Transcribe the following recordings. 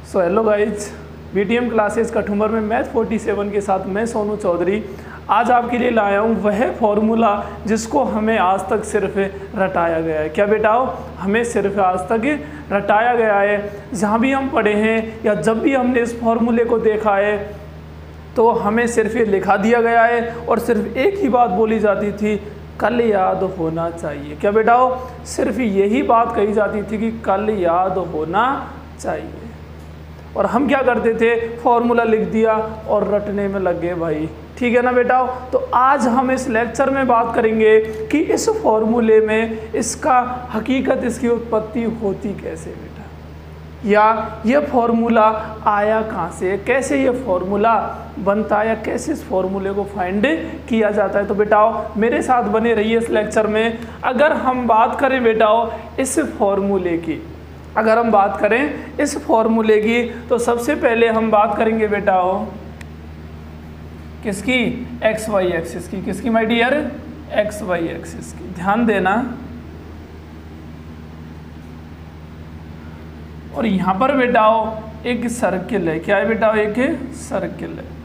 So hello guys, BTM classes Kathumar में math 47 के साथ मैं सोनू चौधरी आज आपके लिए लाया हूँ वह फॉर्मूला जिसको हमें आज तक सिर्फ रटाया गया है। क्या बेटाओ, हमें सिर्फ आज तक रटाया गया है। जहाँ भी हम पढ़े हैं या जब भी हमने इस फॉर्मूले को देखा है तो हमें सिर्फ ये लिखा दिया गया है और सिर्फ एक ही बात बोली जाती थी, कल याद होना चाहिए। क्या बेटाओ, सिर्फ यही बात कही जाती थी कि कल याद होना चाहिए। और हम क्या करते थे, फॉर्मूला लिख दिया और रटने में लग गए भाई। ठीक है ना बेटाओ। तो आज हम इस लेक्चर में बात करेंगे कि इस फॉर्मूले में इसका हकीकत, इसकी उत्पत्ति होती कैसे बेटा, या ये फॉर्मूला आया कहाँ से, कैसे ये फॉर्मूला बनता है या कैसे इस फॉर्मूले को फाइंड किया जाता है। तो बेटाओ मेरे साथ बने रहिए इस लेक्चर में। अगर हम बात करें बेटाओ इस फॉर्मूले की, अगर हम बात करें इस फॉर्मूले की, तो सबसे पहले हम बात करेंगे बेटाओ किसकी, एक्स वाई एक्सिस की। किसकी my dear, X Y axis की। ध्यान देना। और यहां पर बेटाओ एक सर्किल है। क्या है बेटाओ, एक सर्किल है।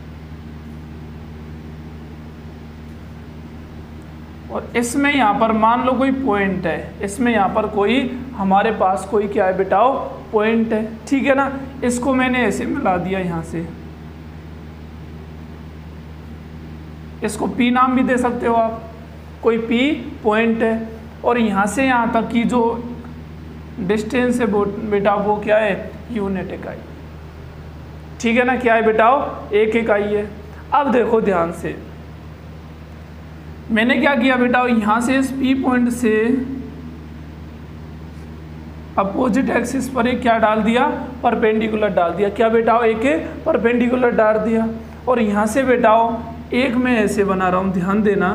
और इसमें यहाँ पर मान लो कोई पॉइंट है, इसमें यहाँ पर कोई हमारे पास कोई क्या है बेटाओ, पॉइंट है। ठीक है ना। इसको मैंने ऐसे मिला दिया यहाँ से, इसको P नाम भी दे सकते हो आप, कोई P पॉइंट है। और यहाँ से यहाँ तक की जो डिस्टेंस है बेटा वो क्या है, यूनिट इकाई। ठीक है ना। क्या है बेटाओ, एक इकाई है। अब देखो ध्यान से, मैंने क्या किया बेटा, यहाँ से इस P पॉइंट से अपोजिट एक्सिस पर एक क्या डाल दिया, परपेंडिकुलर डाल दिया। क्या बेटा, एक परपेंडिकुलर डाल दिया। और यहाँ से बेटाओ एक मैं ऐसे बना रहा हूँ, ध्यान देना,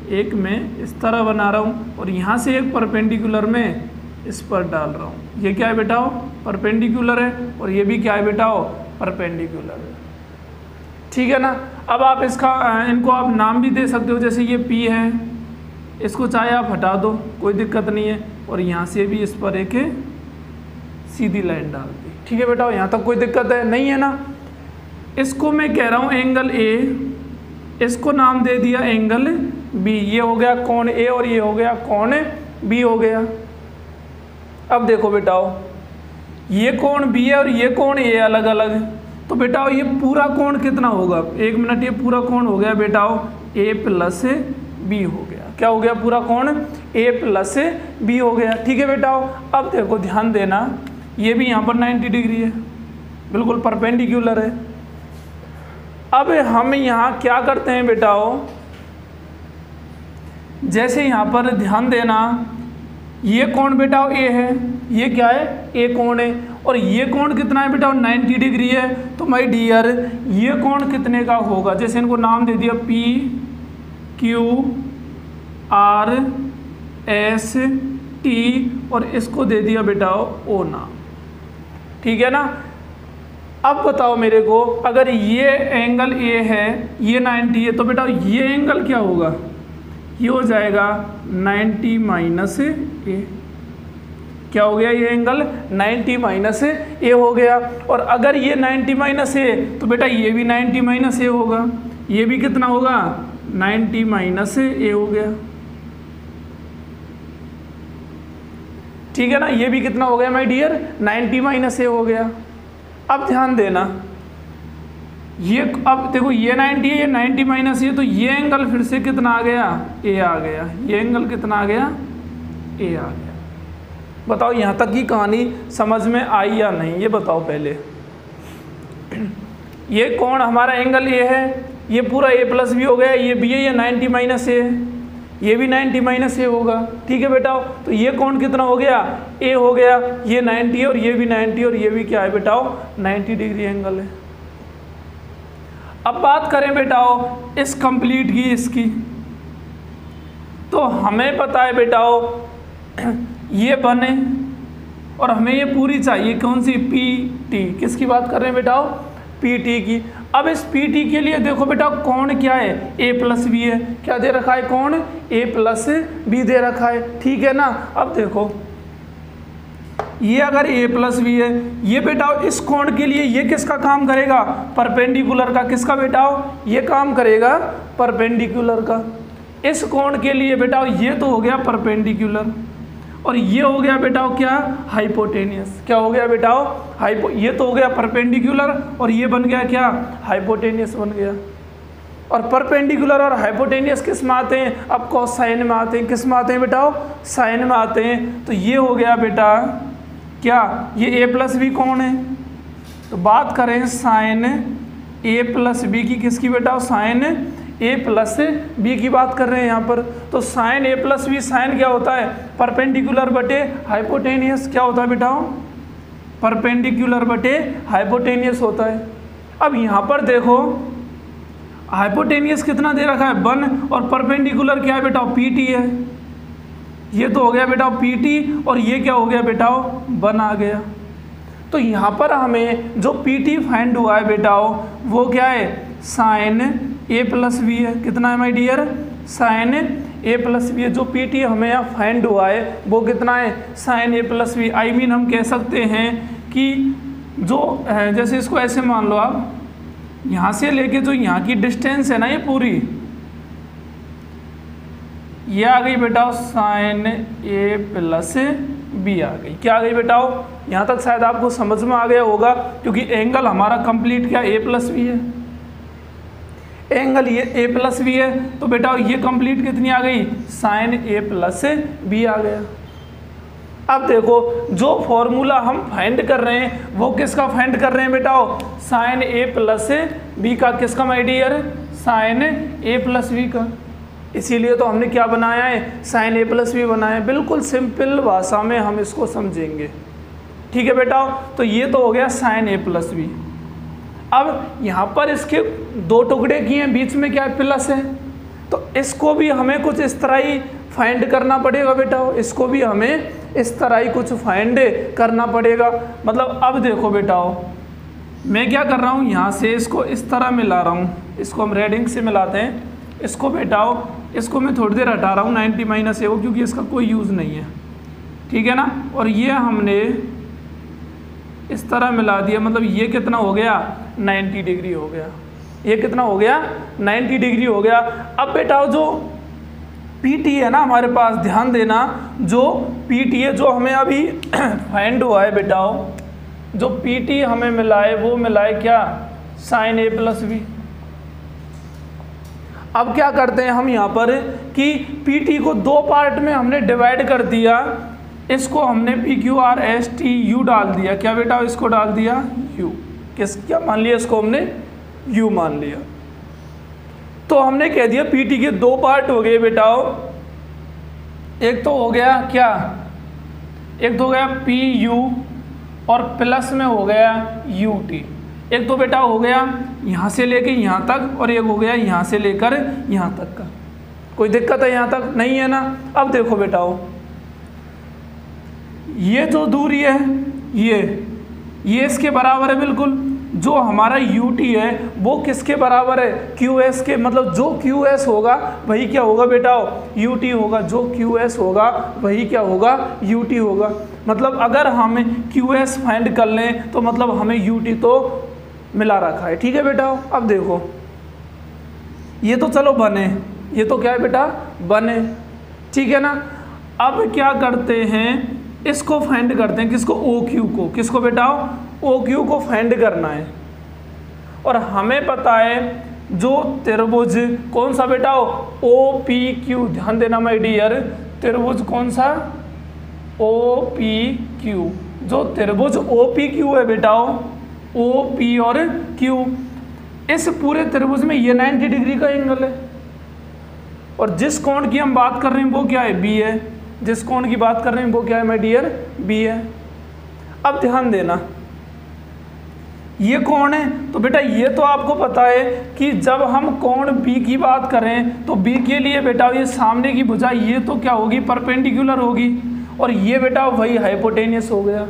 एक मैं इस तरह बना रहा हूँ और यहाँ से एक परपेंडिकुलर में इस पर डाल रहा हूँ। ये क्या है बेटाओ, परपेंडिकुलर है। और ये भी क्या है बेटाओ, परपेंडिकुलर है। ठीक है ना। अब आप इनको आप नाम भी दे सकते हो, जैसे ये P है, इसको चाहे आप हटा दो, कोई दिक्कत नहीं है। और यहाँ से भी इस पर एक सीधी लाइन डाल दी। ठीक है बेटा, यहाँ तक कोई दिक्कत है नहीं है ना। इसको मैं कह रहा हूँ एंगल A, इसको नाम दे दिया एंगल B। ये हो गया कोण A और ये हो गया कोण B हो गया। अब देखो बेटाओ, ये कोण B है और ये कोण A अलग अलग है। तो बेटाओ ये पूरा कोण कितना होगा, एक मिनट, ये पूरा कोण हो गया बेटाओ A प्लस B हो गया। क्या हो गया, पूरा कोण A प्लस B हो गया। ठीक है बेटाओ। अब देखो ध्यान देना, ये भी यहाँ पर 90 डिग्री है, बिल्कुल परपेंडिकुलर है। अब हम यहाँ क्या करते हैं बेटाओ, जैसे यहाँ पर ध्यान देना, ये कोण बेटाओ A है, ये क्या है, A कोण है। और ये कोण कितना है बेटा, 90 डिग्री है। तो माय डियर ये कोण कितने का होगा, जैसे इनको नाम दे दिया P Q R S T और इसको दे दिया बेटा O नाम। ठीक है ना। अब बताओ मेरे को, अगर ये एंगल A है, ये 90 है, तो बेटा ये एंगल क्या होगा, ये हो जाएगा 90 माइनस A। क्या हो गया, ये एंगल 90 माइनस A हो गया। और अगर ये 90 माइनस A तो बेटा ये भी 90 माइनस A होगा। ये भी कितना होगा, 90 माइनस A हो गया। ठीक है ना। ये भी कितना हो गया माय डियर, 90 माइनस A हो गया। अब ध्यान देना, ये अब देखो ये 90 है, ये 90 माइनस A, तो ये एंगल फिर से कितना आ गया, A आ गया। ये एंगल कितना आ गया, A आ गया। बताओ यहाँ तक की कहानी समझ में आई या नहीं, ये बताओ पहले। ये कोण हमारा एंगल A है, ये पूरा A प्लस B हो गया, ये B है, ये 90 माइनस A है, ये भी 90 माइनस A होगा। ठीक है बेटाओ। तो ये कोण कितना हो गया, A हो गया, ये 90 है और ये भी 90 और ये भी क्या है बेटाओ, 90 डिग्री एंगल है। अब बात करें बेटाओ इस कंप्लीट की, इसकी, तो हमें पता है बेटाओ ये बने और हमें ये पूरी चाहिए, कौन सी, PT। किसकी बात कर रहे हैं बेटाओ, PT की। अब इस PT के लिए देखो बेटा कोण क्या है, A प्लस B है। क्या दे रखा है, कोण A प्लस B दे रखा है। ठीक है ना। अब देखो ये अगर ए प्लस बी है, ये बेटाओ इस कोण के लिए ये किसका काम करेगा, परपेंडिकुलर का। किसका बेटाओ, ये काम करेगा परपेंडिकुलर का। इस कोण के लिए बेटाओ ये तो हो गया परपेंडिकुलर, और ये हो गया बेटाओ क्या, हाइपोटेनियस। क्या हो गया बेटाओ, ये तो हो गया परपेंडिकुलर और ये बन गया क्या, हाइपोटेनियस बन गया। और परपेंडिकुलर और हाइपोटेनियस किस में आते हैं, अब कोसाइन में आते हैं। किस में आते हैं बेटाओ, साइन में आते हैं। तो ये हो गया बेटा क्या, ये ए प्लस बी कौन है, तो बात करें साइन ए प्लस बी की, किसकी बेटाओ, साइन ए प्लस बी की बात कर रहे हैं यहाँ पर। तो sign A plus B, sign क्या होता है, परपेंडिकुलर बटे हाइपोटेनियस। क्या होता है बेटाओ, परपेंडिकुलर बटे हाइपोटेनियस होता है। अब यहाँ पर देखो हाइपोटेनियस कितना दे रखा है, 1, और परपेंडिकुलर क्या है बेटा, पीटी है। ये तो हो गया बेटा पीटी, और ये क्या हो गया बेटाओ, 1 आ गया। तो यहाँ पर हमें जो पीटी फाइंड हुआ है बेटाओ वो क्या है, साइन ए प्लस बी है। कितना है my dear, sine A plus B है। जो पीटी हमें यहाँ फाइंड हुआ है वो कितना है, sine A plus B. I mean हम कह सकते हैं कि जो जैसे इसको ऐसे मान लो आप, यहाँ से लेके जो यहाँ की डिस्टेंस है ना, ये पूरी ये आ गई बेटाओ साइन ए प्लस बी आ गई। क्या आ गई बेटाओ, यहाँ तक शायद आपको समझ में आ गया होगा, क्योंकि एंगल हमारा कंप्लीट क्या, ए प्लस बी है। एंगल ये ए प्लस बी है, तो बेटा ये कंप्लीट कितनी आ गई, साइन ए प्लस बी आ गया। अब देखो जो फॉर्मूला हम फाइंड कर रहे हैं वो किसका फाइंड कर रहे हैं बेटाओ, साइन ए प्लस बी का। किसका my dear, sine A plus B का। इसीलिए तो हमने क्या बनाया है, साइन ए प्लस बी बनाया है। बिल्कुल सिंपल भाषा में हम इसको समझेंगे, ठीक है बेटा। तो ये तो हो गया साइन ए प्लस बी। अब यहाँ पर इसके 2 टुकड़े किए हैं, बीच में क्या है, प्लस है, तो इसको भी हमें कुछ इस तरह ही फाइंड करना पड़ेगा बेटा। इसको भी हमें इस तरह ही कुछ फाइंड करना पड़ेगा। मतलब अब देखो बेटा, मैं क्या कर रहा हूँ, यहाँ से इसको इस तरह मिला रहा हूँ, इसको हम रेडिंग से मिलाते हैं। इसको बेटाओ, इसको मैं थोड़ी देर हटा रहा हूँ 90 माइनस ए को, क्योंकि इसका कोई यूज़ नहीं है, ठीक है ना। और ये हमने इस तरह मिला दिया, मतलब ये कितना हो गया, 90 डिग्री हो गया। ये कितना हो गया, 90 डिग्री हो गया। अब बेटा जो पीटी है ना हमारे पास, ध्यान देना, जो पीटी है जो हमें अभी फाइंड हुआ है बेटाओ, जो पीटी हमें मिला है वो मिला है क्या, साइन ए प्लस बी। अब क्या करते हैं हम यहाँ पर कि पीटी को 2 पार्ट में हमने डिवाइड कर दिया। इसको हमने P Q R S T U डाल दिया। क्या बेटा, इसको डाल दिया यू। क्या मान लिया, इसको हमने यू मान लिया। तो हमने कह दिया पीटी के 2 पार्ट हो गए बेटाओ। एक तो हो गया क्या, एक तो हो गया पी यू और प्लस में हो गया यू टी। एक तो बेटा हो गया यहाँ से लेके यहाँ तक, और एक हो गया यहाँ से लेकर यहाँ तक का। कोई दिक्कत है यहाँ तक, नहीं है ना। अब देखो बेटाओ, ये जो दूरी है ये इसके बराबर है बिल्कुल। जो हमारा यू टी है वो किसके बराबर है, क्यू एस के। मतलब जो क्यू एस होगा वही क्या होगा बेटाओ, यू टी होगा। जो क्यू एस होगा वही क्या होगा, यू टी होगा। मतलब अगर हम क्यू एस फाइंड कर लें तो मतलब हमें यू टी तो मिला रखा है, ठीक है बेटा। अब देखो ये तो चलो बने, ये तो क्या है बेटा, बने, ठीक है ना। अब क्या करते हैं, इसको फाइंड करते हैं, किसको, ओ क्यू को। किसको बेटाओ, ओ क्यू को फाइंड करना है। और हमें पता है जो त्रिभुज कौन सा बेटाओ, ओ पी क्यू। ध्यान देना माय डियर, त्रिभुज कौन सा, ओ पी क्यू। जो त्रिभुज ओ पी क्यू है बेटाओ, ओ पी और क्यू, इस पूरे त्रिभुज में ये 90 डिग्री का एंगल है। और जिस कोण की हम बात कर रहे हैं वो क्या है, बी है। जिस कोण की बात कर रहे हैं वो क्या है माय डियर, बी है। अब ध्यान देना, ये कोण है, तो बेटा ये तो आपको पता है कि जब हम कोण बी की बात करें तो बी के लिए बेटा ये सामने की भुजा ये तो क्या होगी, परपेंडिकुलर होगी। और ये बेटा वही हाइपोटेनियस हो गया,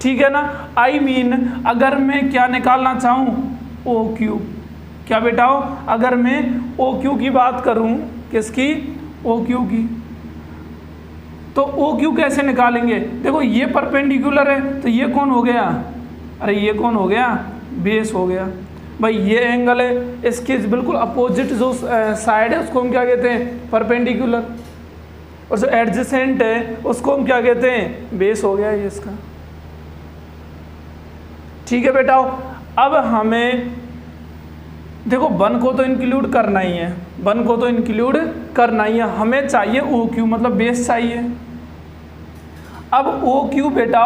ठीक है ना। आई मीन अगर मैं क्या निकालना चाहूँ, ओ क्यू। क्या बेटाओ, अगर मैं ओ क्यू की बात करूँ, किसकी, ओ क्यू की, तो ओ क्यू कैसे निकालेंगे? देखो ये परपेंडिकुलर है तो ये कौन हो गया? अरे ये कौन हो गया? बेस हो गया। भाई ये एंगल है, इसके बिल्कुल अपोजिट जो साइड है उसको हम क्या कहते हैं? परपेंडिकुलर। और जो एडजेसेंट है उसको हम क्या कहते हैं? बेस हो गया ये इसका। ठीक है बेटा, अब हमें देखो वन को तो इंक्लूड करना ही है, वन को तो इंक्लूड करना ही है, हमें चाहिए ओ क्यू मतलब बेस चाहिए। अब ओ क्यू बेटा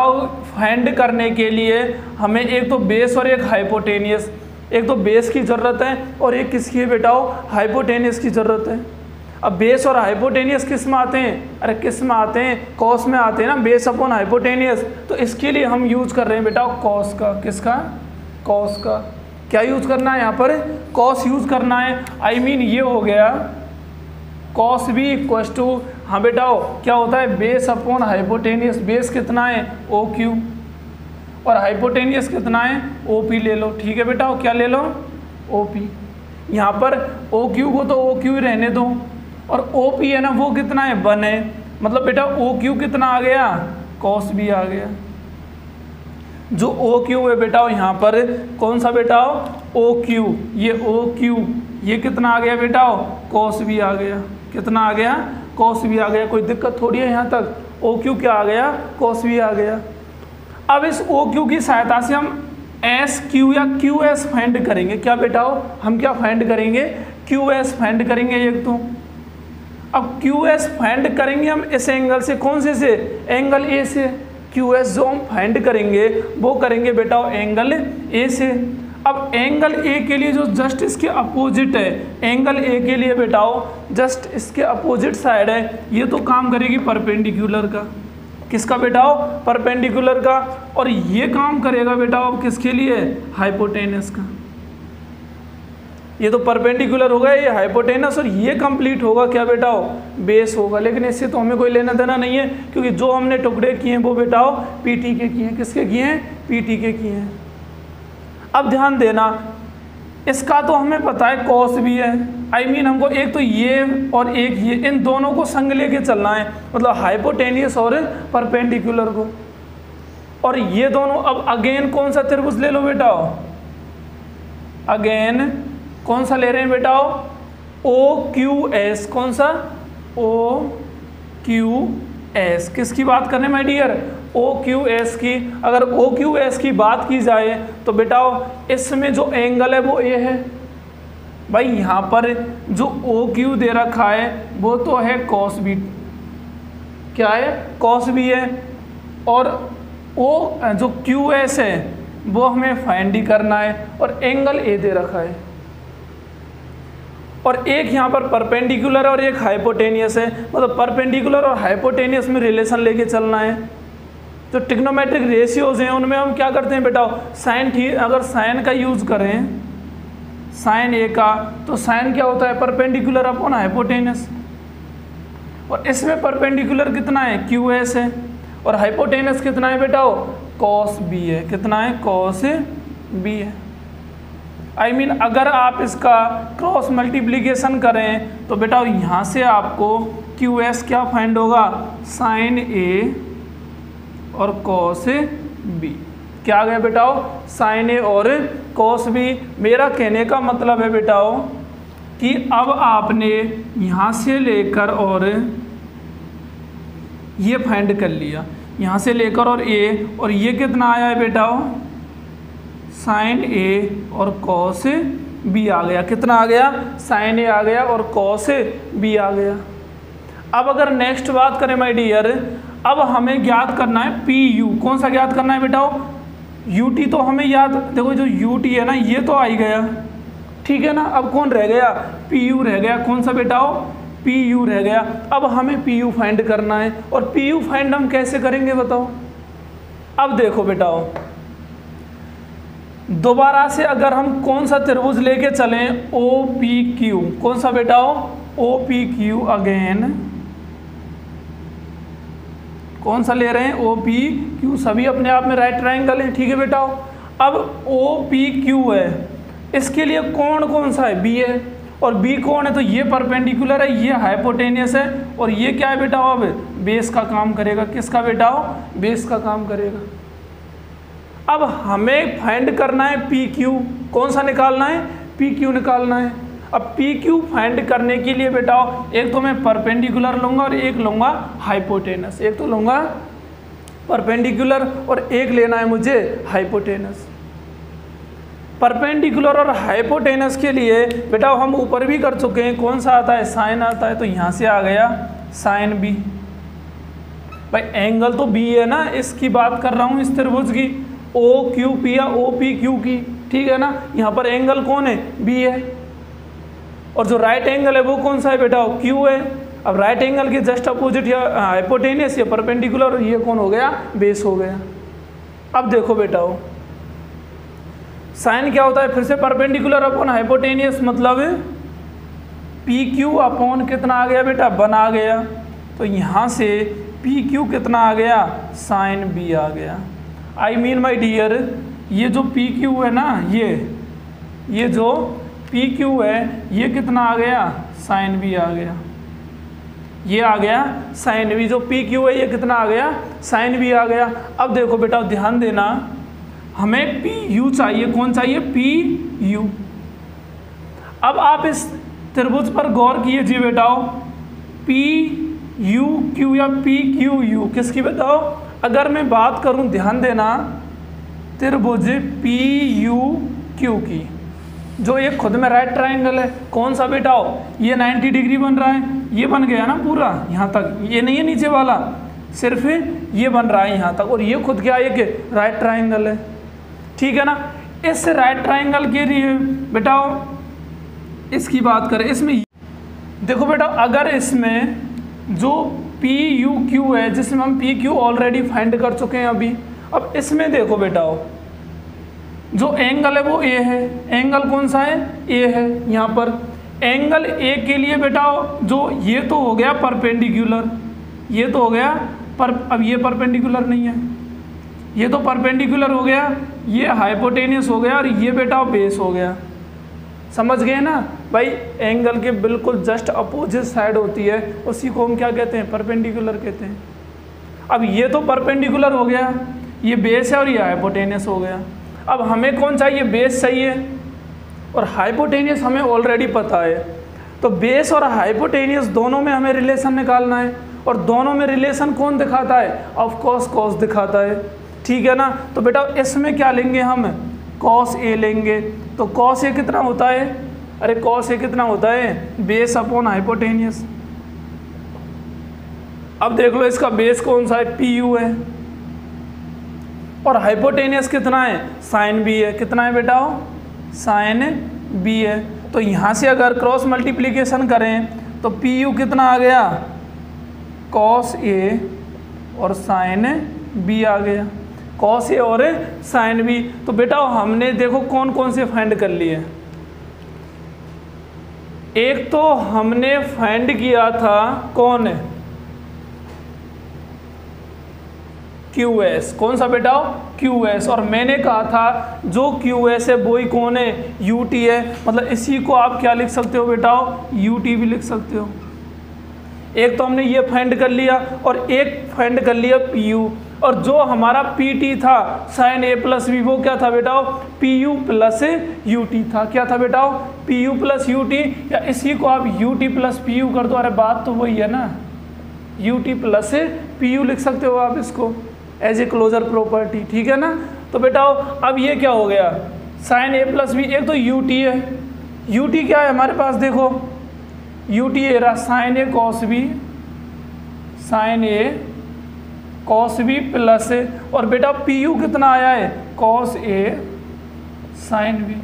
फाइंड करने के लिए हमें एक तो बेस और एक हाइपोटेनियस, एक तो बेस की ज़रूरत है और एक किसकी है बेटा? हाइपोटेनियस की ज़रूरत है। अब बेस और हाइपोटेनियस किस में आते हैं? अरे किस में आते हैं? कॉस में आते हैं ना, बेस अपॉन हाइपोटेनियस। तो इसके लिए हम यूज कर रहे हैं बेटा कॉस का। किसका? कॉस का। क्या यूज करना है यहाँ पर? कॉस यूज करना है। आई मीन ये हो गया कॉस बी इक्वल टू, हाँ बेटा क्या होता है? Base upon hypotenuse. बेस कितना है? ओ क्यू, और हाइपोटेनियस कितना है? ओ पी ले लो। ठीक है बेटा, क्या ले लो? O P. यहाँ पर ओ क्यू को तो ओ क्यू ही रहने दो, और ओ पी है ना वो कितना है? 1 है। मतलब बेटा ओ क्यू कितना आ गया? कॉस बी आ गया। जो ओ क्यू है बेटा यहाँ पर कौन सा बेटा? O Q. ये ओ क्यू ये कितना आ गया बेटा? कॉस बी आ गया। कितना आ गया? कॉस बी आ गया। कोई दिक्कत थोड़ी है यहाँ तक? ओ क्यू क्या आ गया? कॉस बी आ गया। अब इस ओ क्यू की सहायता से हम एस क्यू या क्यू एस फाइंड करेंगे। क्या बेटा हम क्या फाइंड करेंगे? क्यू एस फाइंड करेंगे एक तो। अब क्यू एस फाइंड करेंगे हम इस एंगल से, कौन से? एंगल ए से। क्यू एस जो हम फाइंड करेंगे वो करेंगे बेटा एंगल ए से। अब एंगल ए के लिए जो जस्ट इसके अपोजिट है, एंगल ए के लिए बेटा जस्ट इसके अपोजिट साइड है, ये तो काम करेगी परपेंडिकुलर का। किसका बेटा? परपेंडिकुलर का। और ये काम करेगा बेटा अब किसके लिए? हाइपोटेनस का। ये तो परपेंडिकुलर होगा, ये हाइपोटेनस, और ये कंप्लीट होगा क्या बेटा? बेस होगा। लेकिन इससे तो हमें कोई लेना देना नहीं है, क्योंकि जो हमने टुकड़े किए हैं वो बेटा पीटी के किए हैं। किसके किए हैं? पीटी के किए हैं। अब ध्यान देना, इसका तो हमें पता है कॉस भी है। आई मीन हमको एक तो ये और एक ये, इन दोनों को संग लेके चलना है, मतलब हाइपोटेनियस और परपेंडिकुलर को। और ये दोनों अब अगेन कौन सा त्रिभुज ले लो बेटा? अगेन कौन सा ले रहे हैं बेटा? O Q S. कौन सा? O Q S. किसकी बात करने my dear? O Q S की। अगर ओ क्यू एस की बात की जाए तो बेटा इसमें जो एंगल है वो ए है। भाई यहाँ पर जो ओ क्यू दे रखा है वो तो है कॉस बी। क्या है? कॉस बी है। और ओ जो क्यू एस है वो हमें फाइंड ही करना है, और एंगल ए दे रखा है। और एक यहाँ पर परपेंडिकुलर और एक हाइपोटेनियस है, मतलब परपेंडिकुलर और हाइपोटेनियस में रिलेशन लेके चलना है। तो ट्रिग्नोमेट्रिक रेशियोज हैं उनमें हम क्या करते हैं बेटा? साइन अगर साइन का यूज करें, साइन ए का, तो साइन क्या होता है? Perpendicular upon hypotenuse. और इसमें परपेंडिकुलर कितना है? क्यू एस है। और हाइपोटेनस कितना है बेटा? कॉस बी है। कितना है? कॉस बी है। आई मीन अगर आप इसका क्रॉस मल्टीप्लिकेशन करें तो बेटा यहाँ से आपको क्यू एस क्या फाइंड होगा? साइन ए और कॉस बी। क्या आ गया बेटा? साइन ए और कॉस बी। मेरा कहने का मतलब है बेटा कि अब आपने यहाँ से लेकर और ये फाइंड कर लिया, यहाँ से लेकर और ये कितना आया है बेटा? साइन ए और कॉस बी आ गया। कितना आ गया? साइन ए आ गया और कॉस बी आ गया। अब अगर नेक्स्ट बात करें माय डियर, अब हमें ज्ञात करना है पी यू। कौन सा ज्ञात करना है बेटा? यू टी तो हमें याद, देखो जो यू टी है ना ये तो आ ही गया, ठीक है ना। अब कौन रह गया? पी यू रह गया। कौन सा बेटा? पी यू रह गया। अब हमें पी यू फाइंड करना है, और पी यू फाइंड हम कैसे करेंगे बताओ? अब देखो बेटा, दोबारा से अगर हम कौन सा त्रिभुज लेके चलें? O P Q. कौन सा बेटा? ओ पी क्यू। अगेन कौन सा ले रहे हैं? O P Q. सभी अपने आप में राइट ट्रायंगल है, ठीक है बेटा। अब ओ पी क्यू है, इसके लिए कोण कौन सा है? बी है। और बी कौन है? तो ये परपेंडिकुलर है, ये हाइपोटेनियस है, और ये क्या है बेटा? अब बेस का काम करेगा। किसका बेटाओ? बेस का काम करेगा। अब हमें फाइंड करना है पी क्यू। कौन सा निकालना है? पी क्यू निकालना है। अब पी क्यू फाइंड करने के लिए बेटाओ एक तो मैं परपेंडिकुलर लूँगा और एक लूँगा हाइपोटेनस। एक तो लूँगा परपेंडिकुलर और एक लेना है मुझे हाइपोटेनस। परपेंडिकुलर और हाइपोटेनस के लिए बेटा हम ऊपर भी कर चुके हैं। कौन सा आता है? साइन आता है। तो यहाँ से आ गया साइन बी। भाई एंगल तो बी है ना, इसकी बात कर रहा हूँ, इस त्रिभुज की, ओ क्यू पी या ओ पी क्यू की, ठीक है ना। यहाँ पर एंगल कौन है? बी है। और जो राइट एंगल है वो कौन सा है बेटा? क्यू है। अब राइट एंगल के जस्ट अपोजिट या हाइपोटेनियस या परपेंडिकुलर, ये कौन हो गया? बेस हो गया। अब देखो बेटा साइन क्या होता है? फिर से परपेंडिकुलर अपॉन हाइपोटेनियस, मतलब पी क्यू अपॉन कितना आ गया बेटा? 1 आ गया। तो यहाँ से पी क्यू कितना आ गया? साइन बी आ गया। आई मीन माई डियर, ये जो पी क्यू है ना, ये जो पी क्यू है ये कितना आ गया? साइन बी आ गया। ये आ गया साइन बी। जो पी क्यू है ये कितना आ गया? साइन बी आ गया। अब देखो बेटा ध्यान देना, हमें पी यू चाहिए। कौन चाहिए? P U. अब आप इस त्रिभुज पर गौर कीजिए बेटाओ, पी यू क्यू या पी क्यू यू किसकी बताओ? अगर मैं बात करूं, ध्यान देना, त्रिभुज पी यू क्यू की, जो एक खुद में राइट ट्रायंगल है, कौन सा बेटाओ? ये 90 डिग्री बन रहा है, ये बन गया ना पूरा यहाँ तक, ये नहीं है नीचे वाला, सिर्फ ये बन रहा है यहाँ तक, और ये खुद क्या एक राइट ट्रायंगल है, ठीक है ना। इस राइट ट्रायंगल के लिए बेटाओ इसकी बात करें, इसमें देखो बेटा, अगर इसमें जो पी यू क्यू है, जिसमें हम पी क्यू ऑलरेडी फाइंड कर चुके हैं अभी, अब इसमें देखो बेटाओ जो एंगल है वो ए है। एंगल कौन सा है? ए है। यहाँ पर एंगल ए के लिए बेटाओ जो ये तो हो गया परपेंडिकुलर, ये तो हो गया पर, अब ये परपेंडिकुलर नहीं है, ये तो परपेंडिकुलर हो गया, ये हाइपोटेनियस हो गया, और ये बेटा बेस हो गया। समझ गए ना भाई? एंगल के बिल्कुल जस्ट अपोजिट साइड होती है, उसी को हम क्या कहते हैं? परपेंडिकुलर कहते हैं। अब ये तो परपेंडिकुलर हो गया, ये बेस है, और ये हाइपोटेनियस हो गया। अब हमें कौन चाहिए? बेस चाहिए, और हाइपोटेनियस हमें ऑलरेडी पता है। तो बेस और हाइपोटेनियस दोनों में हमें रिलेशन निकालना है, और दोनों में रिलेशन कौन दिखाता है? ऑफ कोर्स कॉस दिखाता है, ठीक है ना। तो बेटा इसमें क्या लेंगे हम? कॉस ए लेंगे। तो कॉस ए कितना होता है? अरे कॉस ए कितना होता है? Base upon hypotenuse. अब देख लो इसका बेस कौन सा है? पी यू है, और हाइपोटेनियस कितना है? साइन बी है। कितना है बेटा? साइन बी है। तो यहाँ से अगर क्रॉस मल्टीप्लिकेशन करें तो पी यू कितना आ गया? कॉस ए और साइन बी आ गया। कॉस ए और साइन बी। तो बेटा हमने देखो कौन कौन से फाइंड कर लिए। एक तो हमने फाइंड किया था कौन है? Q S. कौन सा बेटा? Q S. और मैंने कहा था जो क्यू एस है वो ही कौन है? यू टी है। मतलब इसी को आप क्या लिख सकते हो बेटा? यू टी भी लिख सकते हो। एक तो हमने ये फाइंड कर लिया, और एक फाइंड कर लिया पी यू। और जो हमारा पी टी था साइन ए प्लस बी, वो क्या था बेटा? P U plus U T था। क्या था बेटा? P U plus U T, या इसी को आप U T plus P U कर दो। अरे बात तो वही है ना, U T plus P U लिख सकते हो आप इसको एज ए क्लोजर प्रॉपर्टी, ठीक है ना। तो बेटा अब ये क्या हो गया? Sign A plus B. एक तो यू टी है, यू टी क्या है हमारे पास? देखो यू टी ए रहा sign A cos B, sine A cos B plus, और बेटा पी यू कितना आया है? Cos A sine B,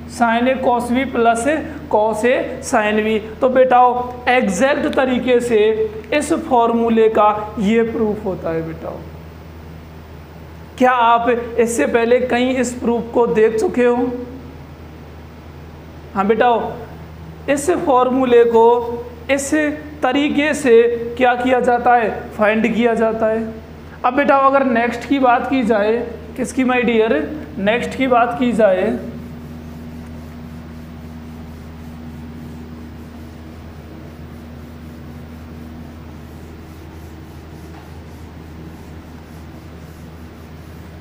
sine A cos B plus cos A sine B. तो बेटा एग्जैक्ट तरीके से इस फॉर्मूले का ये प्रूफ होता है बेटा। क्या आप इससे पहले कहीं इस प्रूफ को देख चुके हो? हाँ बेटा, इस फॉर्मूले को इस तरीके से क्या किया जाता है? फाइंड किया जाता है। अब बेटा अगर नेक्स्ट की बात की जाए, किसकी माय डियर? नेक्स्ट की बात की जाए,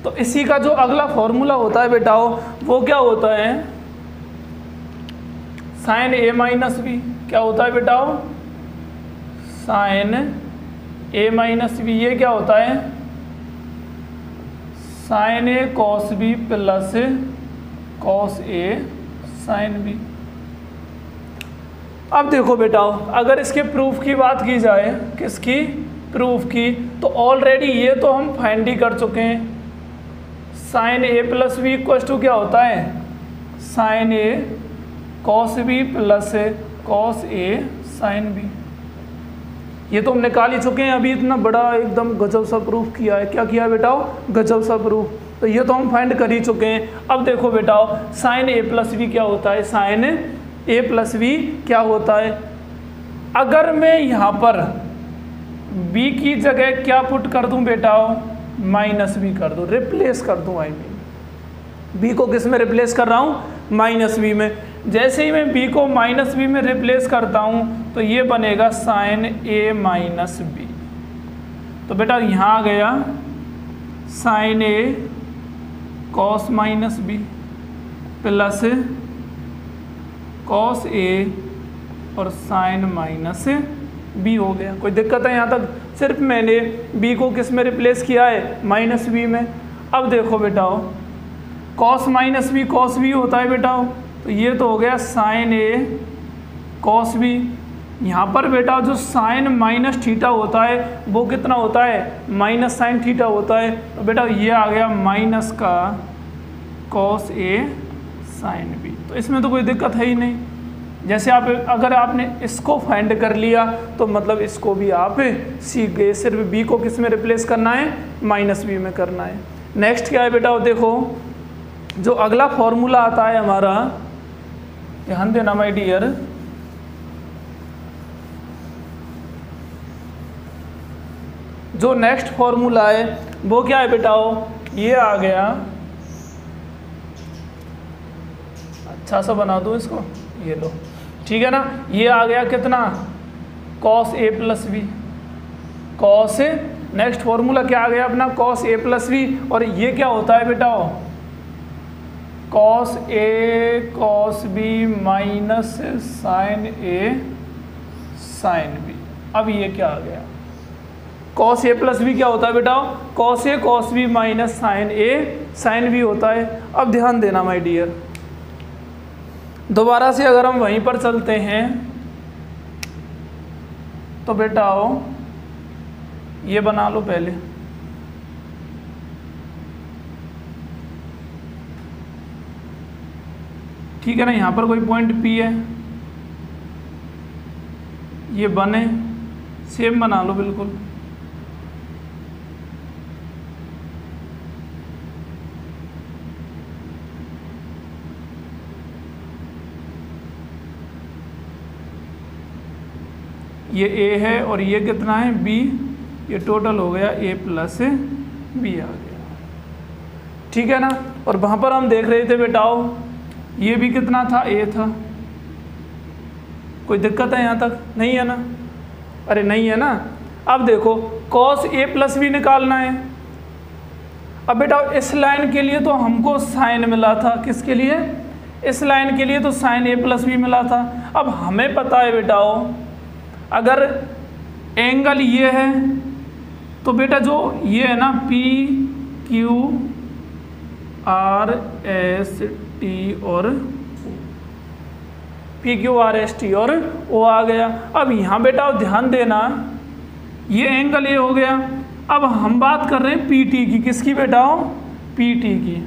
तो इसी का जो अगला फॉर्मूला होता है बेटाओ वो क्या होता है, साइन ए माइनस बी। क्या होता है बेटाओ, साइन ए माइनस बी। ये क्या होता है, sine A cos B plus cos A sine B. अब देखो बेटाओ, अगर इसके प्रूफ की बात की जाए, किसकी, प्रूफ की, तो ऑलरेडी ये तो हम फाइंड ही कर चुके हैं। Sine A plus B equal to क्या होता है, sine A cos B plus cos A sine B. ये तो हम निकाल ही चुके हैं, अभी इतना बड़ा एकदम गजब सा प्रूफ किया है। क्या किया बेटाओ, गजब सा प्रूफ। तो ये तो हम फाइंड कर ही चुके हैं। अब देखो बेटाओ, साइन ए प्लस बी क्या होता है, साइन ए प्लस बी क्या होता है। अगर मैं यहाँ पर b की जगह क्या पुट कर दूं बेटाओ, माइनस बी कर दूं, रिप्लेस कर दूं। आई मीन b को किस में रिप्लेस कर रहा हूं, माइनस बी में। जैसे ही मैं b को माइनस बी में रिप्लेस करता हूं तो ये बनेगा साइन a माइनस बी। तो बेटा यहाँ आ गया sine a cos minus B plus cos a और साइन माइनस बी हो गया। कोई दिक्कत है यहाँ तक, सिर्फ मैंने b को किस में रिप्लेस किया है, माइनस बी में। अब देखो बेटाओ, cos minus B cos B होता है बेटाओ, तो ये तो हो गया साइन ए कॉस बी। यहाँ पर बेटा जो साइन माइनस थीटा होता है वो कितना होता है, माइनस साइन थीटा होता है। तो बेटा ये आ गया माइनस का कॉस ए साइन बी। तो इसमें तो कोई दिक्कत है ही नहीं। जैसे आप अगर आपने इसको फाइंड कर लिया तो मतलब इसको भी आप सीख गए। सिर्फ बी को किस में रिप्लेस करना है, माइनस बी में करना है। नेक्स्ट क्या है बेटा, देखो जो अगला फॉर्मूला आता है हमारा, ध्यान देना माय डियर, जो नेक्स्ट फॉर्मूला है वो क्या है बेटाओ, ये आ गया, अच्छा सा बना दो इसको, ये लो, ठीक है ना। ये आ गया कितना, cos A plus B, cos A, next formula क्या आ गया अपना, कॉस ए प्लस बी। और ये क्या होता है बेटाओ, cos A cos B minus sign A sine B. अब ये क्या आ गया, कॉस ए प्लस बी क्या होता है बेटा, cos A cos B minus sign A sine B होता है। अब ध्यान देना माय डियर, दोबारा से अगर हम वहीं पर चलते हैं तो बेटा आओ ये बना लो पहले, ठीक है ना। यहाँ पर कोई पॉइंट P है, ये बने, सेम बना लो बिल्कुल। ये A है और ये कितना है B, ये टोटल हो गया A प्लस B आ गया, ठीक है ना। और वहाँ पर हम देख रहे थे बेटाओ ये भी कितना था, A था। कोई दिक्कत है यहाँ तक, नहीं है ना, अरे नहीं है ना। अब देखो cos A प्लस B निकालना है। अब बेटा इस लाइन के लिए तो हमको साइन मिला था, किसके लिए, इस लाइन के लिए तो साइन A प्लस B मिला था। अब हमें पता है बेटाओ अगर एंगल ये है तो बेटा जो ये है ना P Q R S T और P Q R S T और O आ गया। अब यहाँ बेटा ध्यान देना, ये एंगल ये हो गया। अब हम बात कर रहे हैं P T की, किसकी बेटाओ, P T की।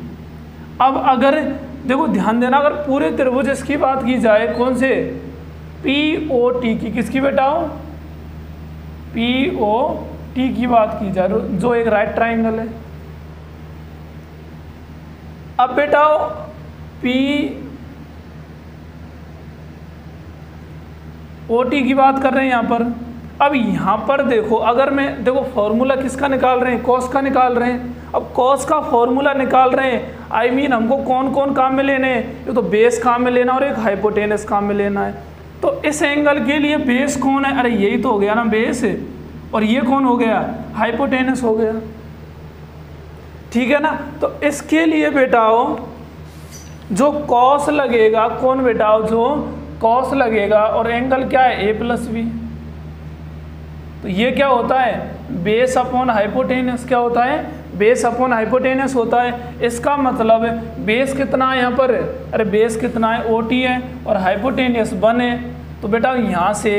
अब अगर देखो ध्यान देना, अगर पूरे त्रिभुज की बात की जाए, कौन से, P O T की, किसकी बेटाओ, P O T की बात की जाए, जो एक राइट ट्राइंगल है। अब बेटाओ P O T की बात कर रहे हैं यहाँ पर। अब यहाँ पर देखो, अगर मैं देखो फॉर्मूला किसका निकाल रहे हैं, कॉस का निकाल रहे हैं। अब कॉस का फॉर्मूला निकाल रहे हैं, आई मीन हमको कौन कौन काम में लेने हैं, ये तो बेस काम में लेना और एक हाइपोटेनस काम में लेना है। तो इस एंगल के लिए बेस कौन है, अरे यही तो हो गया ना बेस, और ये कौन हो गया, हाइपोटेनस हो गया। ठीक है ना। तो इसके लिए बेटाओ जो कॉस लगेगा, कौन बेटाओ, जो कॉस लगेगा, और एंगल क्या है, ए प्लस बी। तो ये क्या होता है, बेस अपॉन हाइपोटेनस, क्या होता है, बेस अपॉन हाइपोटेनस होता है। इसका मतलब बेस कितना है यहाँ पर, अरे बेस कितना है, OT है, और हाइपोटेनस 1 है। तो बेटा यहाँ से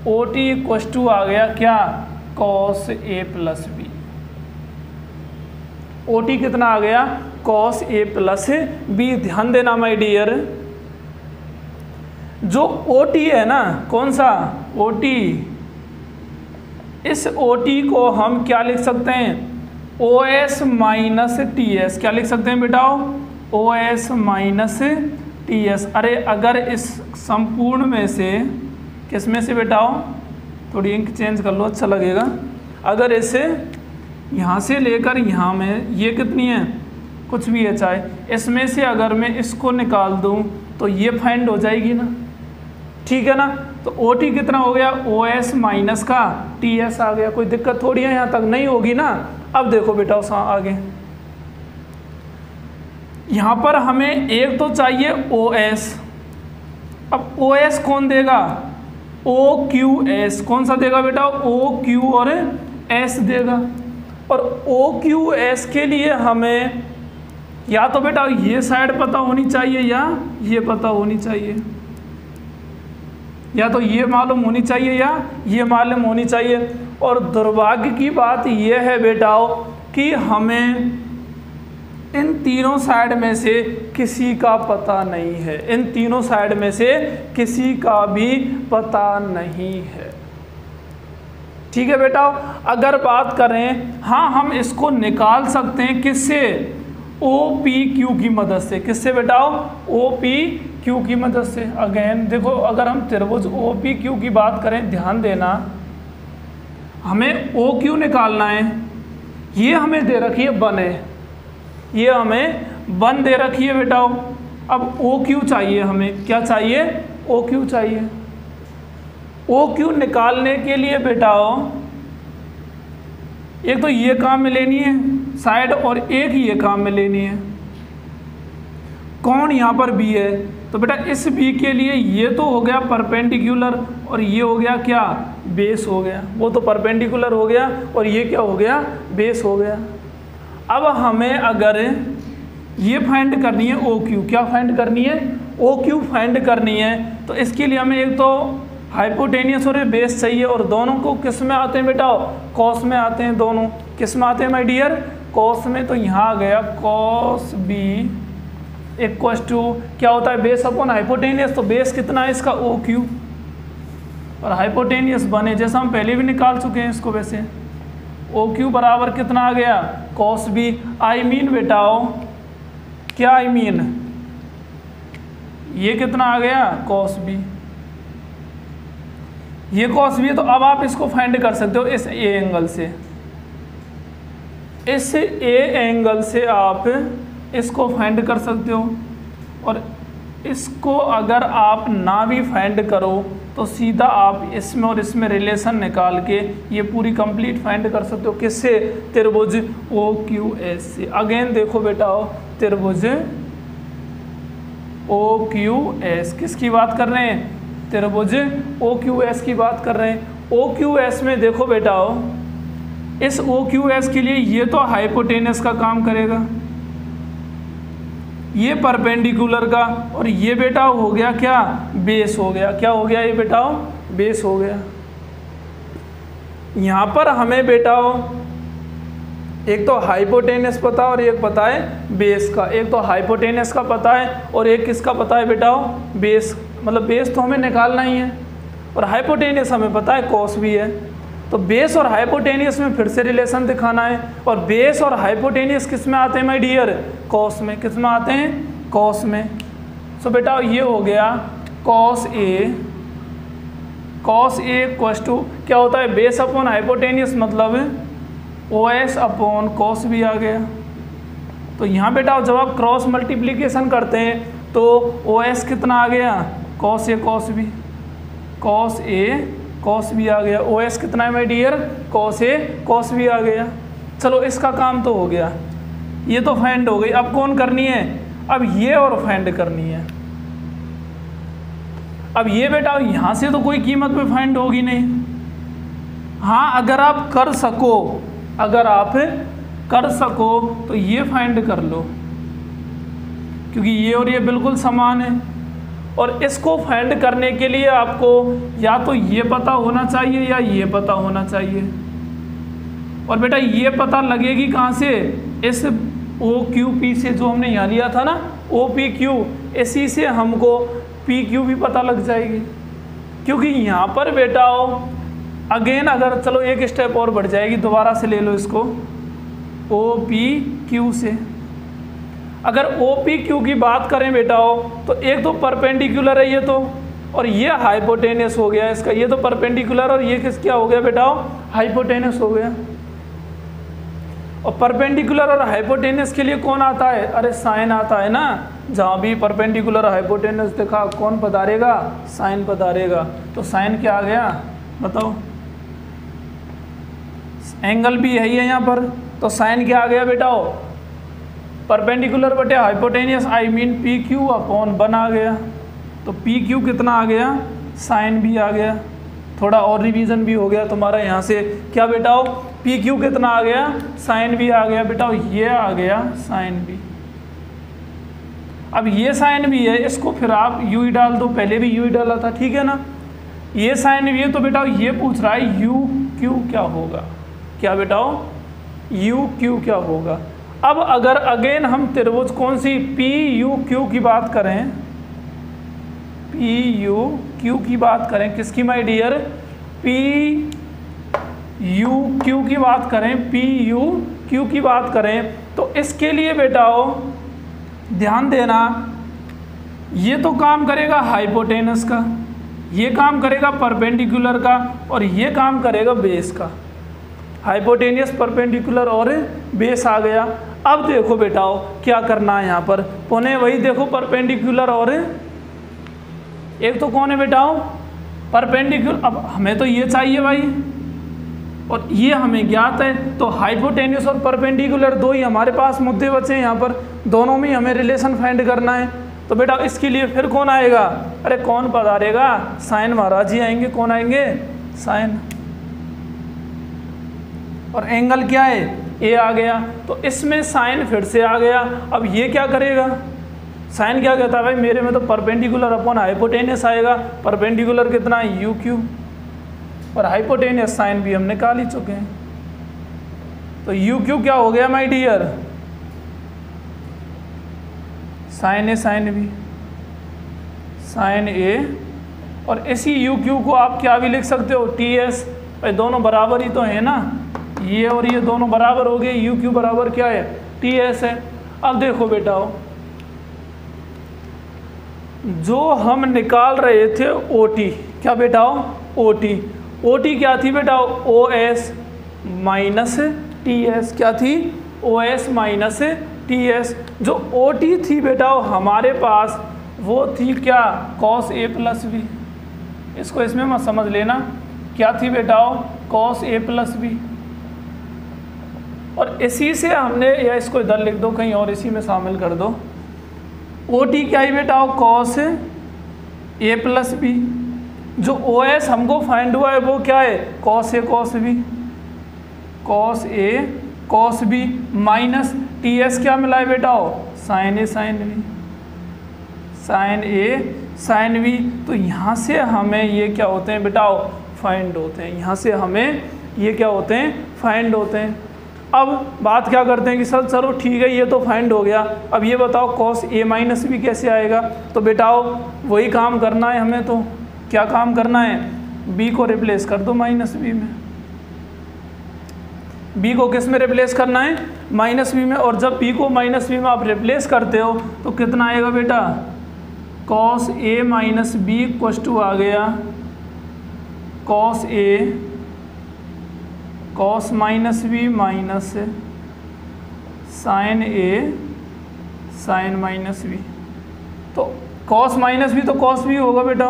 OT इक्वस टू आ गया क्या, cos A plus B. OT कितना आ गया, कॉस ए प्लस बी। ध्यान देना माय डियर, जो OT है ना, कौन सा OT, इस OT को हम क्या लिख सकते हैं, OS माइनस TS। क्या लिख सकते हैं बेटाओ, OS माइनस TS। अरे अगर इस संपूर्ण में से, किस में से बेटाओ, थोड़ी इंक चेंज कर लो अच्छा लगेगा। अगर इसे यहाँ से लेकर यहाँ में, ये कितनी है, कुछ भी है चाहे, इसमें से अगर मैं इसको निकाल दूँ तो ये फाइंड हो जाएगी ना, ठीक है ना। तो OT कितना हो गया, OS माइनस का TS आ गया। कोई दिक्कत थोड़ी है, यहाँ तक नहीं होगी ना। अब देखो बेटा उस आगे, यहाँ पर हमें एक तो चाहिए OS। अब OS कौन देगा, OQS। कौन सा देगा बेटा, OQ और S देगा। और OQS के लिए हमें या तो बेटा ये साइड पता होनी चाहिए या ये पता होनी चाहिए, या तो ये मालूम होनी चाहिए या ये मालूम होनी चाहिए। और दुर्भाग्य की बात यह है बेटाओ कि हमें इन तीनों साइड में से किसी का पता नहीं है, इन तीनों साइड में से किसी का भी पता नहीं है, ठीक है बेटा। अगर बात करें, हाँ हम इसको निकाल सकते हैं, किससे, OPQ की मदद से। किससे बेटाओ, OPQ की मदद से। अगेन देखो, अगर हम त्रिभुज OPQ की बात करें, ध्यान देना, हमें OQ निकालना है, ये हमें दे रखी है 1 है, ये हमें 1 दे रखी है बेटाओ। अब OQ चाहिए हमें, क्या चाहिए, OQ चाहिए। OQ निकालने के लिए बेटाओ एक तो ये काम में लेनी है साइड, और एक ये काम में लेनी है। कौन यहाँ पर B है, तो बेटा इस B के लिए ये तो हो गया परपेंडिकुलर, और ये हो गया क्या, बेस हो गया। वो तो परपेंडिकुलर हो गया और ये क्या हो गया, बेस हो गया। अब हमें अगर ये फाइंड करनी है OQ, क्या फाइंड करनी है, OQ फाइंड करनी है, तो इसके लिए हमें एक तो हाइपोटेनियस और बेस चाहिए, और दोनों को किस में आते हैं बेटा, कॉस में आते हैं। दोनों किस में आते हैं माय डियर, कॉस में। तो यहाँ आ गया कॉस B इक्वस टू क्या होता है, बेस अपॉन हाइपोटेनियस। तो बेस कितना है इसका, OQ, और हाइपोटेनियस 1 है, जैसा हम पहले भी निकाल चुके हैं इसको। वैसे OQ बराबर कितना आ गया, कॉस B। आई मीन बेटाओ, क्या आई मीन, ये कितना आ गया, कॉस B। ये कॉस B है, तो अब आप इसको फाइंड कर सकते हो इस A एंगल से। इस A एंगल से आप इसको फाइंड कर सकते हो, और इसको अगर आप ना भी फाइंड करो तो सीधा आप इसमें और इसमें रिलेशन निकाल के ये पूरी कंप्लीट फाइंड कर सकते हो। किससे, त्रिभुज OQS से। अगेन देखो बेटा, त्रिभुज OQS किसकी बात कर रहे हैं, त्रिभुज OQS की बात कर रहे हैं। OQS में देखो बेटा, इस OQS के लिए ये तो हाइपोटेनस का काम करेगा, ये परपेंडिकुलर का, और ये बेटा हो गया क्या, बेस हो गया। क्या हो गया ये बेटा, बेस हो गया। यहाँ पर हमें बेटा एक तो हाइपोटेनस पता और एक पता है बेस का। एक तो हाइपोटेनस का पता है और एक किसका पता है बेटा, बेस। मतलब बेस तो हमें निकालना ही है, और हाइपोटेनस हमें पता है कॉस भी है। तो बेस और हाइपोटेनियस में फिर से रिलेशन दिखाना है, और बेस और हाइपोटेनियस किस में आते हैं माय डियर, कॉस में। किस में आते हैं, कॉस में। सो बेटा ये हो गया cos A। Cos A equals to क्या होता है, बेस अपॉन हाइपोटेनियस, मतलब OS अपॉन कॉस B आ गया। तो यहाँ बेटा जब आप क्रॉस मल्टीप्लिकेशन करते हैं तो OS कितना आ गया, cos A cos B, cos A cos B आ गया। OS कितना है my dear, cos A cos B आ गया। चलो इसका काम तो हो गया। ये तो फाइंड हो गई। अब कौन करनी है? अब ये और फाइंड करनी है। अब ये बेटा यहाँ से तो कोई कीमत पे फाइंड होगी नहीं। हाँ, अगर आप कर सको तो ये फाइंड कर लो, क्योंकि ये और ये बिल्कुल समान है। और इसको फाइंड करने के लिए आपको या तो ये पता होना चाहिए या ये पता होना चाहिए। और बेटा ये पता लगेगी कहाँ से? इस OQP से, जो हमने यहाँ लिया था ना OPQ, इसी से हमको PQ भी पता लग जाएगी। क्योंकि यहाँ पर बेटा अगेन अगर चलो एक स्टेप और बढ़ जाएगी, दोबारा से ले लो इसको OPQ से। अगर OPQ की बात करें बेटा तो एक तो परपेंडिकुलर है ये तो, और ये हाइपोटेनस हो गया इसका। ये तो परपेंडिकुलर और ये किस क्या हो गया बेटा? हाइपोटेनस हो गया। और परपेंडिकुलर और हाइपोटेनस के लिए कौन आता है? अरे साइन आता है ना। जहाँ भी परपेंडिकुलर हाइपोटेनस देखा कौन पधारेगा? साइन पधारेगा। तो साइन क्या आ गया बताओ? एंगल भी यही है यहाँ पर, तो साइन क्या आ गया बेटा? परपेंडिकुलर बटे hypotenuse, I mean PQ upon 1 आ गया। तो PQ कितना आ गया? साइन भी आ गया। थोड़ा और रिवीजन भी हो गया तुम्हारा यहाँ से। क्या बेटा PQ कितना आ गया? साइन भी आ गया बेटा। ये आ गया साइन भी। अब ये साइन भी है, इसको फिर आप U ही डाल दो, पहले भी U ही डाला था, ठीक है ना। ये साइन भी है, तो बेटा ये पूछ रहा है UQ क्या होगा? क्या बेटा UQ क्या होगा? अब अगर अगेन हम त्रिभुज कौन सी PUQ की बात करें, PUQ की बात करें, किसकी माय डियर? PUQ की बात करें, PUQ की बात करें, तो इसके लिए बेटा ध्यान देना, ये तो काम करेगा हाइपोटेनस का, ये काम करेगा परपेंडिकुलर का, और ये काम करेगा बेस का। हाइपोटेनियस, परपेंडिकुलर और बेस आ गया। अब देखो बेटा क्या करना है यहाँ पर, पुनः वही देखो परपेंडिकुलर और एक तो कौन है बेटा परपेंडिकुलर। अब हमें तो ये चाहिए भाई, और ये हमें ज्ञात है, तो हाइपोटेनियस और परपेंडिकुलर दो ही हमारे पास मुद्दे बचे हैं यहाँ पर, दोनों में हमें रिलेशन फाइंड करना है। तो बेटा इसके लिए फिर कौन आएगा? अरे कौन पधारेगा? साइन महाराज जी आएंगे। कौन आएंगे? साइन। और एंगल क्या है? ए आ गया। तो इसमें साइन फिर से आ गया। अब ये क्या करेगा? साइन क्या कहता है भाई? मेरे में तो परपेंडिकुलर अपॉन हाइपोटेनियस आएगा। परपेंडिकुलर कितना है? UQ, और हाइपोटेनियस साइन भी हम निकाल ही चुके हैं। तो UQ क्या हो गया my dear? Sine A sine B, sine A. और इसी UQ को आप क्या भी लिख सकते हो? TS। भाई दोनों बराबर ही तो है ना, ये और ये दोनों बराबर हो गए। UQ बराबर क्या है? TS है। अब देखो बेटा जो हम निकाल रहे थे OT, क्या बेटा OT क्या थी बेटा? OS minus TS। क्या थी? OS minus TS। जो OT थी बेटा हमारे पास वो थी क्या? cos A plus B। इसको इसमें मत समझ लेना, क्या थी बेटा? cos A plus B। और इसी से हमने, या इसको इधर लिख दो कहीं और, इसी में शामिल कर दो। OT क्या है बेटा? cos A plus B। जो OS हमको फाइंड हुआ है वो क्या है? cos A cos B, cos A cos B minus TS क्या मिला है बेटा? sin A sin B, sin A sin B। तो यहाँ से हमें ये क्या होते हैं बेटा? फाइंड होते हैं। यहाँ से हमें ये क्या होते हैं? फाइंड होते हैं। अब बात क्या करते हैं कि सर चलो ठीक है ये तो फाइंड हो गया, अब ये बताओ cos A माइनस B कैसे आएगा? तो बेटा वही काम करना है हमें। तो क्या काम करना है? B को रिप्लेस कर दो माइनस B में। B को किस में रिप्लेस करना है? माइनस B में। और जब B को माइनस B में आप रिप्लेस करते हो तो कितना आएगा बेटा? cos A minus B equals to आ गया cos A cos minus B minus sin A sin minus B। तो cos माइनस B तो cos B होगा बेटा,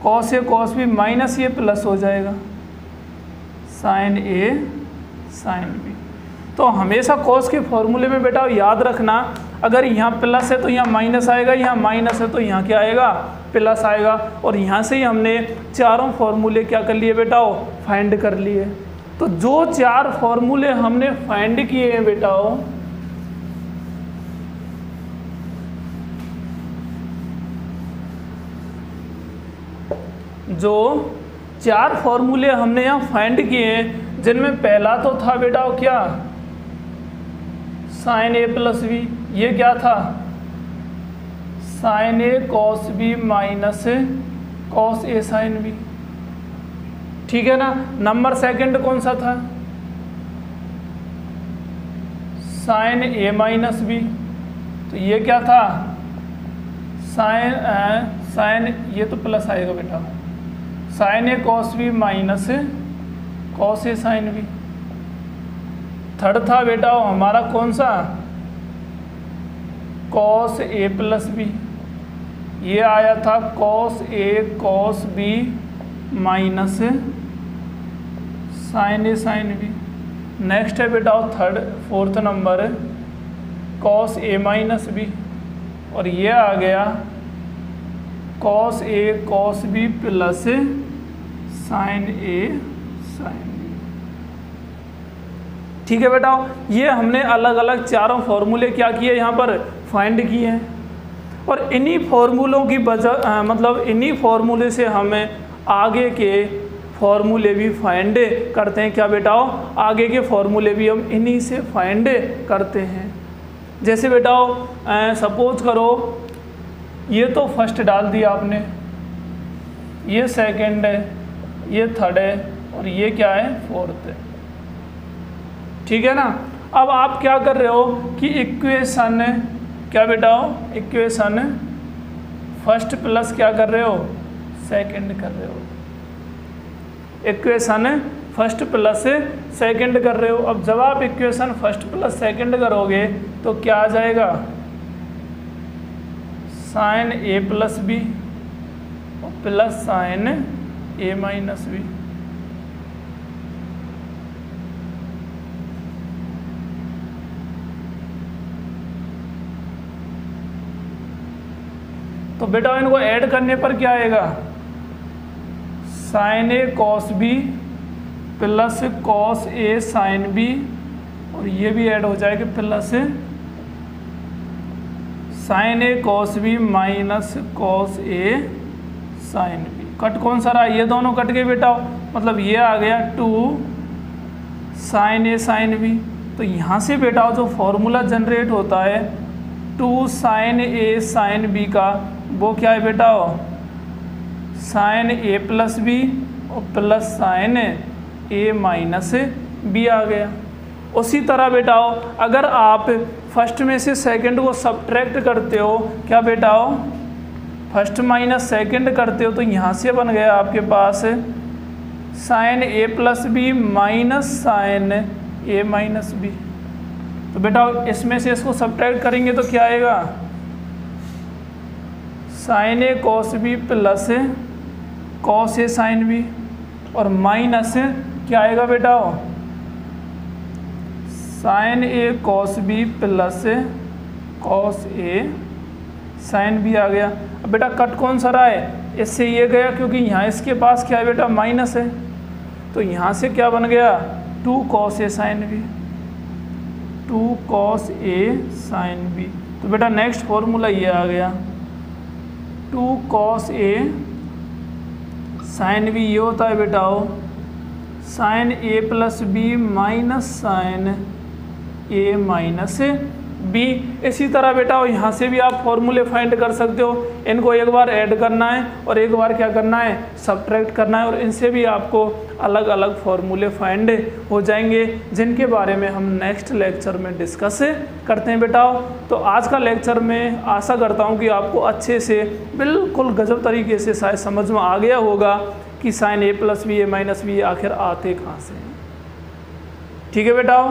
cos A cos B minus ये प्लस हो जाएगा sin A sin B। तो हमेशा कॉस के फॉर्मूले में बेटा याद रखना, अगर यहाँ प्लस है तो यहाँ माइनस आएगा, यहाँ माइनस है तो यहाँ क्या आएगा, प्लस आएगा। और यहाँ से ही हमने चारों फॉर्मूले क्या कर लिए बेटाओ, फाइंड कर लिए। तो जो 4 फॉर्मूले हमने फाइंड किए हैं बेटाओ, जो 4 फॉर्मूले हमने यहाँ फाइंड किए हैं, जिनमें पहला तो था बेटाओ क्या, साइन ए प्लस बी, ये क्या था, sign A cos B minus cos A sine B, ठीक है ना। नंबर सेकंड कौन सा था, साइन ए माइनस बी, तो ये क्या था, साइन ये तो प्लस आएगा बेटा, sign A cos B minus cos A sine B. Third था बेटा हमारा कौन सा, कॉस ए प्लस बी, ये आया था cos A cos B minus sign A sine B. Next है बेटा fourth number cos A minus B, और ये आ गया cos A cos B plus sign A sine B. ठीक है बेटा, ये हमने अलग अलग चारों फॉर्मूले क्या किए यहाँ पर फाइंड किए हैं। और इन्हीं फॉर्मूलों की वजह मतलब इन्हीं फॉर्मूले से हमें आगे के फॉर्मूले भी फाइंड करते हैं। क्या बेटाओ, आगे के फॉर्मूले भी हम इन्हीं से फाइंड करते हैं। जैसे बेटाओ सपोज करो ये तो फर्स्ट डाल दिया आपने, ये सेकंड है, ये थर्ड है, और ये क्या है, फोर्थ है, ठीक है ना। अब आप क्या कर रहे हो कि इक्वेशन क्या बेटाओ, इक्वेशन फर्स्ट प्लस क्या कर रहे हो, सेकंड कर रहे हो, इक्वेशन फर्स्ट प्लस सेकंड कर रहे हो। अब जब आप इक्वेशन फर्स्ट प्लस सेकंड करोगे तो क्या आ जाएगा, साइन ए प्लस बी और प्लस साइन ए माइनस बी। तो बेटा इनको ऐड करने पर क्या आएगा, sign A cos B plus cos A sine B, और ये भी ऐड हो जाएगा plus sign A cos B minus cos A sine B. Cut कौन सा रहा, ये दोनों कट गए बेटा, मतलब ये आ गया 2 साइन ए साइन बी। तो यहाँ से बेटा जो फॉर्मूला जनरेट होता है 2 साइन ए साइन बी का, वो क्या है बेटा, साइन ए प्लस बी और प्लस साइन ए माइनस बी आ गया। उसी तरह बेटाओ अगर आप फर्स्ट में से सेकंड को सब्ट्रैक्ट करते हो, क्या बेटाओ, फर्स्ट माइनस सेकंड करते हो, तो यहाँ से बन गया आपके पास sign A plus B minus sign A minus B. तो बेटा इसमें से इसको सब्ट्रैक्ट करेंगे तो क्या आएगा, sign A cos B plus cos A sine B, और माइनस क्या आएगा बेटा, sign A cos B plus cos A sine B आ गया। अब बेटा कट कौन सा रहा है, इससे ये गया क्योंकि यहाँ इसके पास क्या है बेटा, माइनस है, तो यहाँ से क्या बन गया 2 cos A sine B, 2 cos A sine B. तो बेटा नेक्स्ट फॉर्मूला ये आ गया 2 कॉस ए साइन बी, ये होता है बेटाओ sine A plus B minus sign A minus B. इसी तरह बेटा यहाँ से भी आप फॉर्मूले फाइंड कर सकते हो। इनको एक बार ऐड करना है और एक बार क्या करना है, सब्ट्रैक्ट करना है, और इनसे भी आपको अलग अलग फॉर्मूले फाइंड हो जाएंगे, जिनके बारे में हम नेक्स्ट लेक्चर में डिस्कस करते हैं बेटा। तो आज का लेक्चर में आशा करता हूँ कि आपको अच्छे से बिल्कुल गजब तरीके से शायद समझ में आ गया होगा कि sign A plus B A minus B आखिर आते कहाँ से। ठीक है बेटा।